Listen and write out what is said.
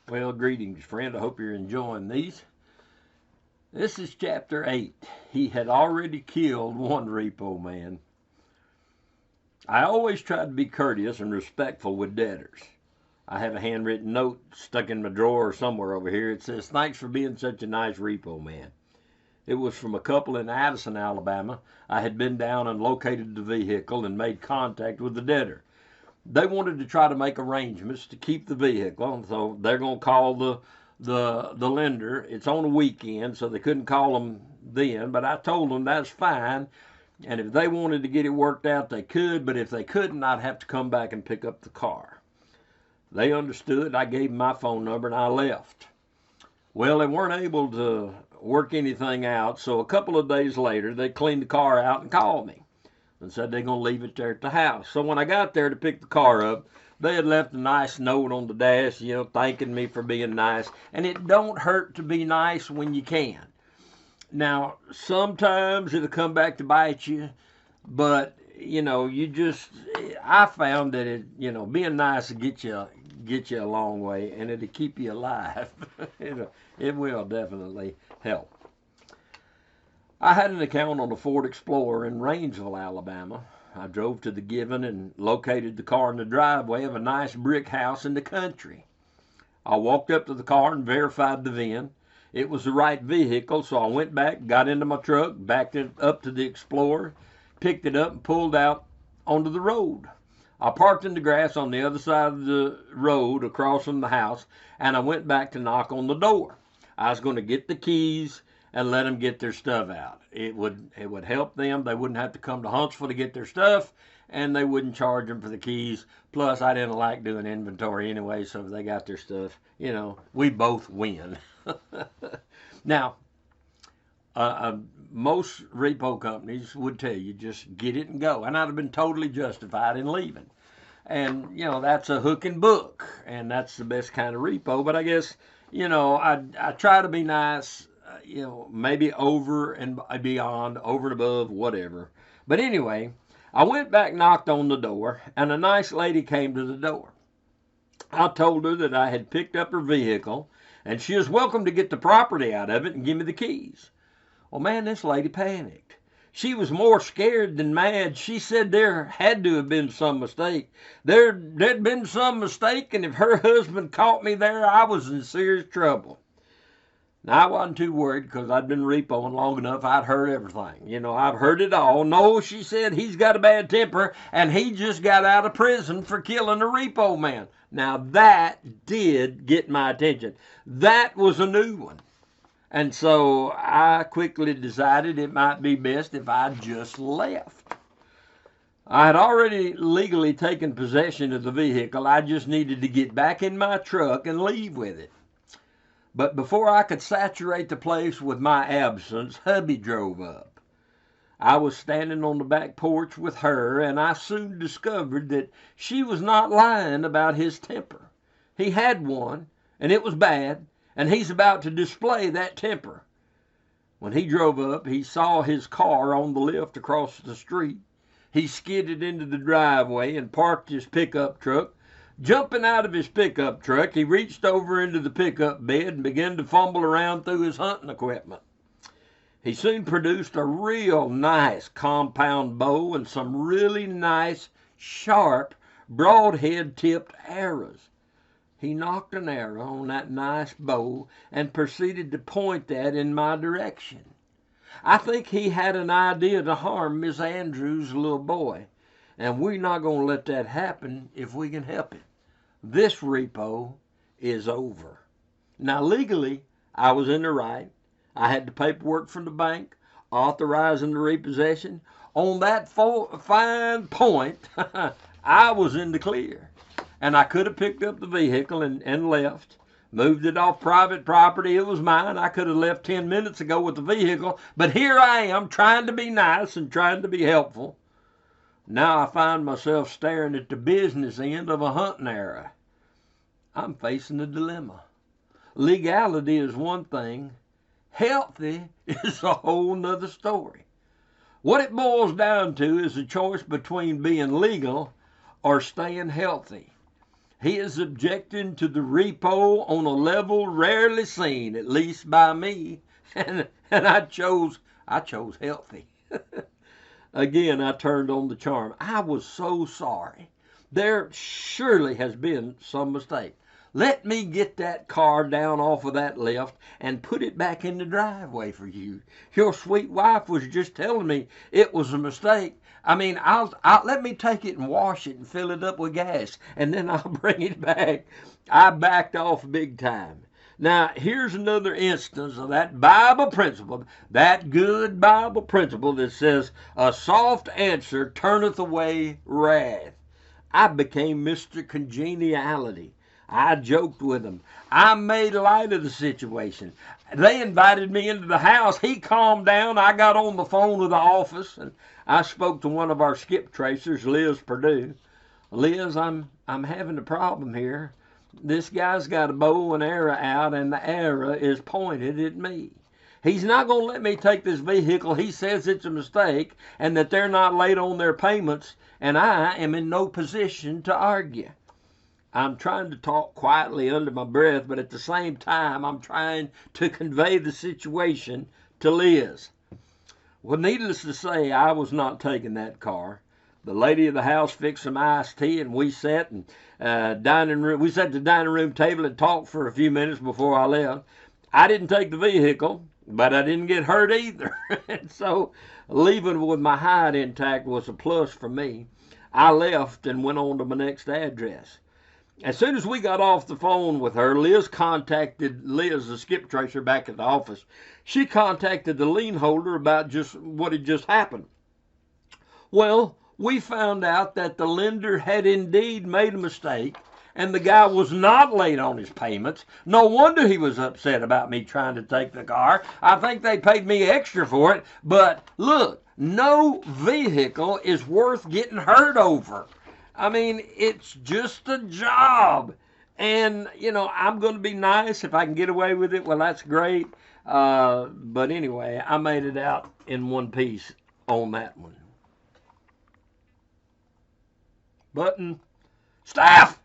Well, greetings, friend. I hope you're enjoying these. This is chapter 8. He had already killed one repo man. I always try to be courteous and respectful with debtors. I have a handwritten note stuck in my drawer somewhere over here. It says, "Thanks for being such a nice repo man." It was from a couple in Addison, Alabama. I had been down and located the vehicle and made contact with the debtor. They wanted to try to make arrangements to keep the vehicle, so they're going to call the lender. It's on a weekend, so they couldn't call them then, but I told them that's fine, and if they wanted to get it worked out, they could, but if they couldn't, I'd have to come back and pick up the car. They understood. I gave them my phone number, and I left. Well, they weren't able to work anything out, so a couple of days later, they cleaned the car out and called me and said they're going to leave it there at the house. So when I got there to pick the car up, they had left a nice note on the dash, thanking me for being nice. And it don't hurt to be nice when you can. Now, sometimes it'll come back to bite you, but, I found that being nice will get you a long way, and it'll keep you alive. It will definitely help. I had an account on a Ford Explorer in Rainsville, Alabama. I drove to the Given and located the car in the driveway of a nice brick house in the country. I walked up to the car and verified the VIN. It was the right vehicle, so I went back, got into my truck, backed it up to the Explorer, picked it up, and pulled out onto the road. I parked in the grass on the other side of the road across from the house, and I went back to knock on the door. I was going to get the keys and let them get their stuff out. It would help them. They wouldn't have to come to Huntsville to get their stuff, and they wouldn't charge them for the keys. Plus, I didn't like doing inventory anyway, so if they got their stuff, we both win. Now, most repo companies would tell you just get it and go, and I'd have been totally justified in leaving. And, that's a hook and book, and that's the best kind of repo. But I guess, I try to be nice, maybe over and beyond, over and above, whatever. But anyway, I went back, knocked on the door, and a nice lady came to the door. I told her that I had picked up her vehicle, and she was welcome to get the property out of it and give me the keys. Well, man, this lady panicked. She was more scared than mad. She said there had to have been some mistake. There'd been some mistake, and if her husband caught me there, I was in serious trouble. Now, I wasn't too worried because I'd been repoing long enough. I'd heard everything. I've heard it all. No, she said, he's got a bad temper, and he just got out of prison for killing a repo man. Now, that did get my attention. That was a new one. And so I quickly decided it might be best if I just left. I had already legally taken possession of the vehicle. I just needed to get back in my truck and leave with it. But before I could saturate the place with my absence, hubby drove up. I was standing on the back porch with her, and I soon discovered that she was not lying about his temper. He had one, and it was bad, and he's about to display that temper. When he drove up, he saw his car on the lift across the street. He skidded into the driveway and parked his pickup truck. Jumping out of his pickup truck, he reached over into the pickup bed and began to fumble around through his hunting equipment. He soon produced a real nice compound bow and some really nice, sharp, broadhead-tipped arrows. He nocked an arrow on that nice bow and proceeded to point that in my direction. I think he had an idea to harm Miss Andrews' little boy, and we're not going to let that happen if we can help it. This repo is over. Now, legally, I was in the right. I had the paperwork from the bank authorizing the repossession. On that fine point, I was in the clear. And I could have picked up the vehicle and left, moved it off private property. It was mine. I could have left 10 minutes ago with the vehicle. But here I am trying to be nice and trying to be helpful. Now I find myself staring at the business end of a hunting arrow. I'm facing a dilemma. Legality is one thing. Healthy is a whole nother story. What it boils down to is a choice between being legal or staying healthy. He is objecting to the repo on a level rarely seen, at least by me. And I chose healthy. Again, I turned on the charm. I was so sorry. There surely has been some mistake. Let me get that car down off of that lift and put it back in the driveway for you. Your sweet wife was just telling me it was a mistake. I mean, I'll let me take it and wash it and fill it up with gas, and then I'll bring it back. I backed off big time. Now, here's another instance of that Bible principle, that good Bible principle that says, a soft answer turneth away wrath. I became Mr. Congeniality. I joked with them. I made light of the situation. They invited me into the house. He calmed down. I got on the phone with the office, and I spoke to one of our skip tracers, Liz Purdue. Liz, I'm having a problem here. This guy's got a bow and arrow out, and the arrow is pointed at me. He's not going to let me take this vehicle. He says it's a mistake and that they're not late on their payments, and I am in no position to argue. I'm trying to talk quietly under my breath, but at the same time, I'm trying to convey the situation to Liz. Well, needless to say, I was not taking that car. The lady of the house fixed some iced tea, and we sat at the dining room table and talked for a few minutes before I left. I didn't take the vehicle, but I didn't get hurt either. And so leaving with my hide intact was a plus for me. I left and went on to my next address. As soon as we got off the phone with her, Liz, the skip tracer back at the office. She contacted the lien holder about just what had just happened. Well, we found out that the lender had indeed made a mistake, and the guy was not late on his payments. No wonder he was upset about me trying to take the car. I think they paid me extra for it, but look, no vehicle is worth getting hurt over. I mean, it's just a job. And, I'm going to be nice if I can get away with it. Well, that's great. But anyway, I made it out in one piece on that one. Button. Staff!